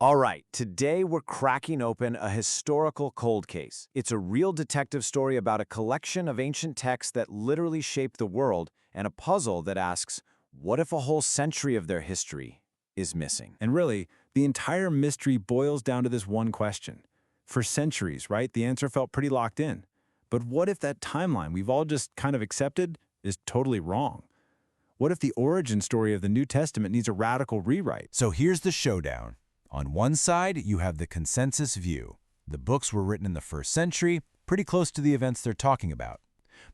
All right, today we're cracking open a historical cold case. It's a real detective story about a collection of ancient texts that literally shaped the world and a puzzle that asks, what if a whole century of their history is missing? And really, the entire mystery boils down to this one question. For centuries, right, the answer felt pretty locked in. But what if that timeline we've all just kind of accepted is totally wrong? What if the origin story of the New Testament needs a radical rewrite? So here's the showdown. On one side, you have the consensus view. The books were written in the first century, pretty close to the events they're talking about.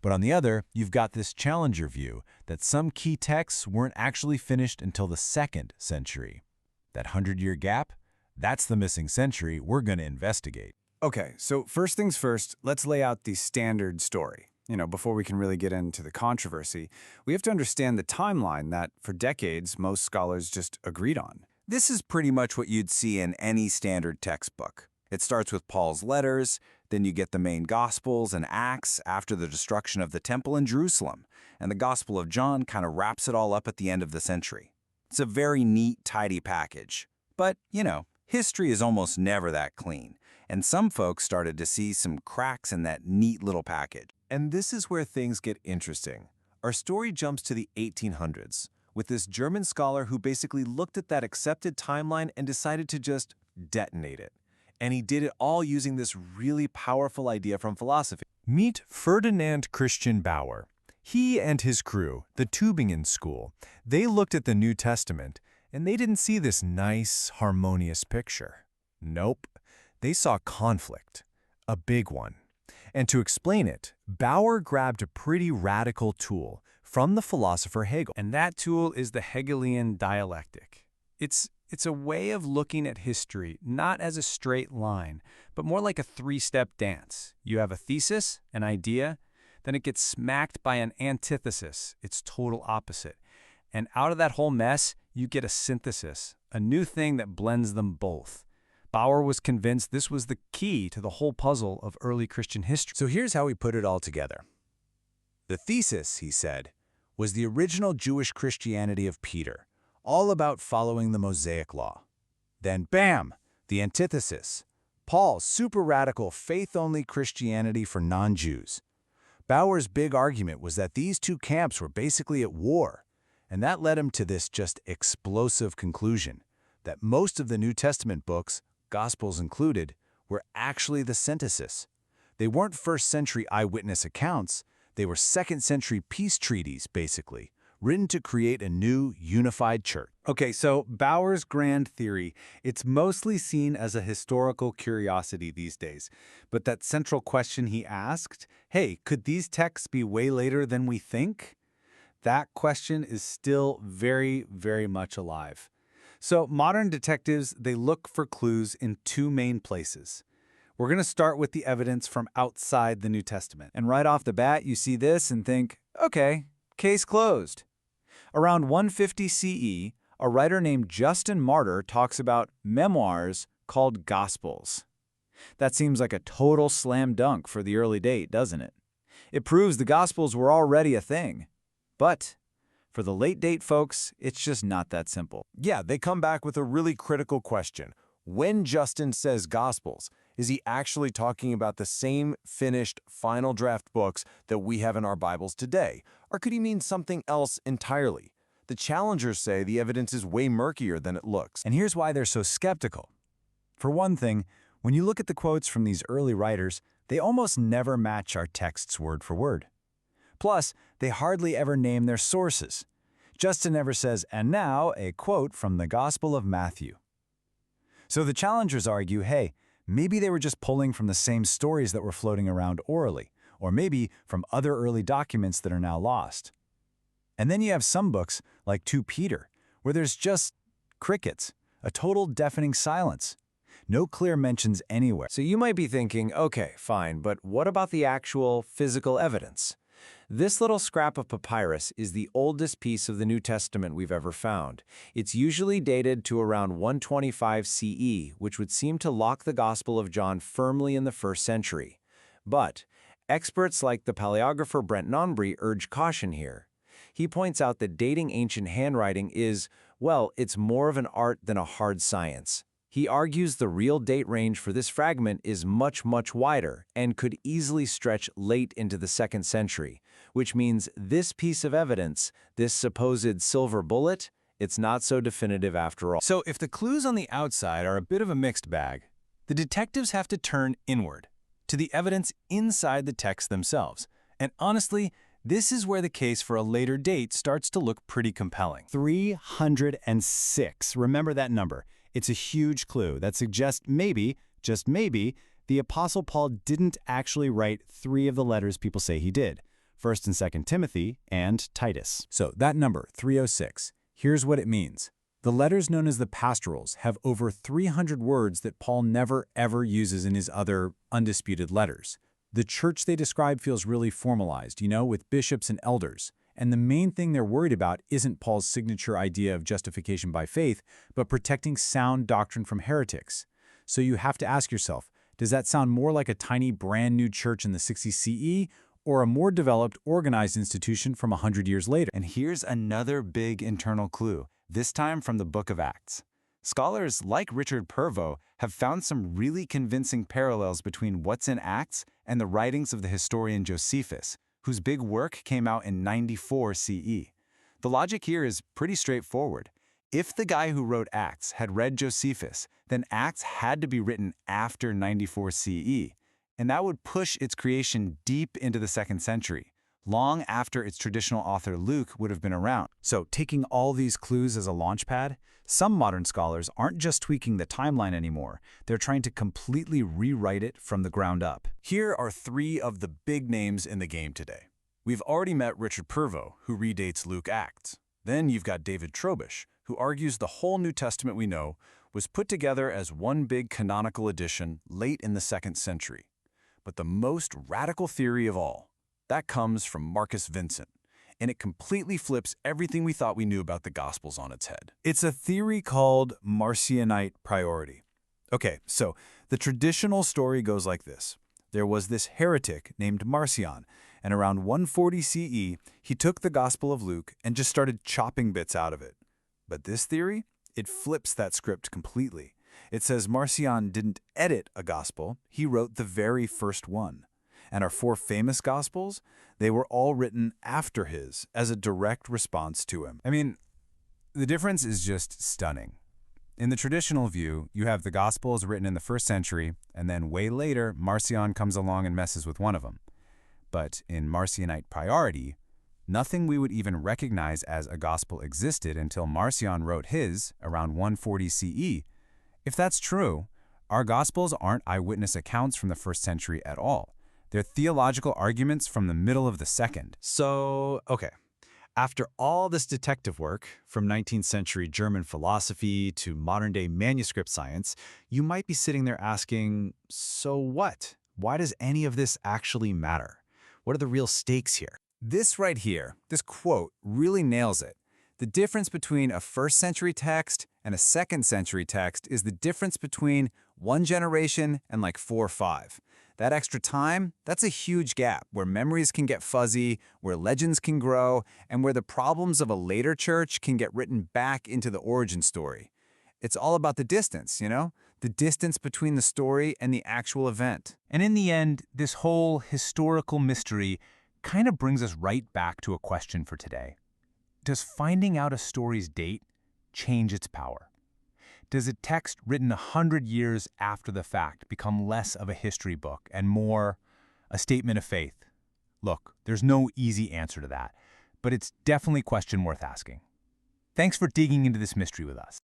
But on the other, you've got this challenger view that some key texts weren't actually finished until the second century. That 100-year gap, that's the missing century we're going to investigate. Okay, so first things first, let's lay out the standard story. Before we can really get into the controversy, we have to understand the timeline that, for decades, most scholars just agreed on. This is pretty much what you'd see in any standard textbook. It starts with Paul's letters, then you get the main Gospels and Acts after the destruction of the temple in Jerusalem, and the Gospel of John kind of wraps it all up at the end of the century. It's a very neat, tidy package. But, history is almost never that clean, and some folks started to see some cracks in that neat little package. And this is where things get interesting. Our story jumps to the 1800s, with this German scholar who basically looked at that accepted timeline and decided to just detonate it. And he did it all using this really powerful idea from philosophy. Meet Ferdinand Christian Bauer. He and his crew, the Tübingen School, they looked at the New Testament and they didn't see this nice, harmonious picture. Nope, they saw conflict, a big one. And to explain it, Bauer grabbed a pretty radical tool from the philosopher Hegel. And that tool is the Hegelian dialectic. It's a way of looking at history not as a straight line, but more like a three-step dance. You have a thesis, an idea, then it gets smacked by an antithesis, its total opposite. And out of that whole mess, you get a synthesis, a new thing that blends them both. Bauer was convinced this was the key to the whole puzzle of early Christian history. So here's how he put it all together. The thesis, he said, was the original Jewish Christianity of Peter, all about following the Mosaic Law. Then, bam, the antithesis, Paul's super radical faith-only Christianity for non-Jews. Bauer's big argument was that these two camps were basically at war, and that led him to this just explosive conclusion, that most of the New Testament books, Gospels included, were actually the synthesis. They weren't first-century eyewitness accounts, they were second-century peace treaties, basically, written to create a new, unified church. Okay, so Bauer's grand theory, it's mostly seen as a historical curiosity these days. But that central question he asked, hey, could these texts be way later than we think? That question is still very, very much alive. So modern detectives, they look for clues in two main places. We're going to start with the evidence from outside the New Testament. And right off the bat, you see this and think, okay, case closed. Around 150 CE, a writer named Justin Martyr talks about memoirs called Gospels. That seems like a total slam dunk for the early date, doesn't it? It proves the Gospels were already a thing. But for the late date folks, it's just not that simple. Yeah, they come back with a really critical question. When Justin says Gospels, is he actually talking about the same finished final draft books that we have in our Bibles today? Or could he mean something else entirely? The challengers say the evidence is way murkier than it looks. And here's why they're so skeptical. For one thing, when you look at the quotes from these early writers, they almost never match our texts word for word. Plus, they hardly ever name their sources. Justin never says, and now a quote from the Gospel of Matthew. So the challengers argue, hey, maybe they were just pulling from the same stories that were floating around orally, or maybe from other early documents that are now lost. And then you have some books, like 2 Peter, where there's just crickets, a total deafening silence. No clear mentions anywhere. So you might be thinking, okay, fine, but what about the actual physical evidence? This little scrap of papyrus is the oldest piece of the New Testament we've ever found. It's usually dated to around 125 CE, which would seem to lock the Gospel of John firmly in the 1st century. But experts like the paleographer Brent Nonbury urge caution here. He points out that dating ancient handwriting is, well, it's more of an art than a hard science. He argues the real date range for this fragment is much, much wider and could easily stretch late into the 2nd century, which means this piece of evidence, this supposed silver bullet, it's not so definitive after all. So if the clues on the outside are a bit of a mixed bag, the detectives have to turn inward, to the evidence inside the texts themselves. And honestly, this is where the case for a later date starts to look pretty compelling. 306. Remember that number. It's a huge clue that suggests maybe, just maybe, the Apostle Paul didn't actually write 3 of the letters people say he did, 1st and 2nd Timothy and Titus. So that number, 306, here's what it means. The letters known as the pastorals have over 300 words that Paul never ever uses in his other undisputed letters. The church they describe feels really formalized, with bishops and elders. And the main thing they're worried about isn't Paul's signature idea of justification by faith, but protecting sound doctrine from heretics. So you have to ask yourself, does that sound more like a tiny brand new church in the 60s CE, or a more developed, organized institution from 100 years later? And here's another big internal clue, this time from the Book of Acts. Scholars like Richard Purvo have found some really convincing parallels between what's in Acts and the writings of the historian Josephus, whose big work came out in 94 CE. The logic here is pretty straightforward. If the guy who wrote Acts had read Josephus, then Acts had to be written after 94 CE, and that would push its creation deep into the 2nd century, long after its traditional author Luke would have been around. So taking all these clues as a launchpad, some modern scholars aren't just tweaking the timeline anymore, they're trying to completely rewrite it from the ground up. Here are 3 of the big names in the game today. We've already met Richard Purvo, who redates Luke Acts. Then you've got David Trobisch, who argues the whole New Testament we know was put together as one big canonical edition late in the 2nd century. But the most radical theory of all, that comes from Marcus Vincent, and it completely flips everything we thought we knew about the Gospels on its head. It's a theory called Marcionite priority. Okay, so the traditional story goes like this. There was this heretic named Marcion, and around 140 CE, he took the Gospel of Luke and just started chopping bits out of it. But this theory, it flips that script completely. It says Marcion didn't edit a gospel, he wrote the very first one. And our 4 famous Gospels, they were all written after his, as a direct response to him. I mean, the difference is just stunning. In the traditional view, you have the Gospels written in the 1st century, and then way later, Marcion comes along and messes with one of them. But in Marcionite priority, nothing we would even recognize as a gospel existed until Marcion wrote his, around 140 CE. If that's true, our Gospels aren't eyewitness accounts from the 1st century at all. They're theological arguments from the middle of the 2nd. So, okay, after all this detective work, from 19th century German philosophy to modern-day manuscript science, you might be sitting there asking, so what? Why does any of this actually matter? What are the real stakes here? This right here, this quote, really nails it. The difference between a 1st century text and a 2nd century text is the difference between 1 generation and like 4 or 5. That extra time, that's a huge gap where memories can get fuzzy, where legends can grow, and where the problems of a later church can get written back into the origin story. It's all about the distance, the distance between the story and the actual event. And in the end, this whole historical mystery kind of brings us right back to a question for today. Does finding out a story's date change its power? Does a text written 100 years after the fact become less of a history book and more a statement of faith? Look, there's no easy answer to that, but it's definitely a question worth asking. Thanks for digging into this mystery with us.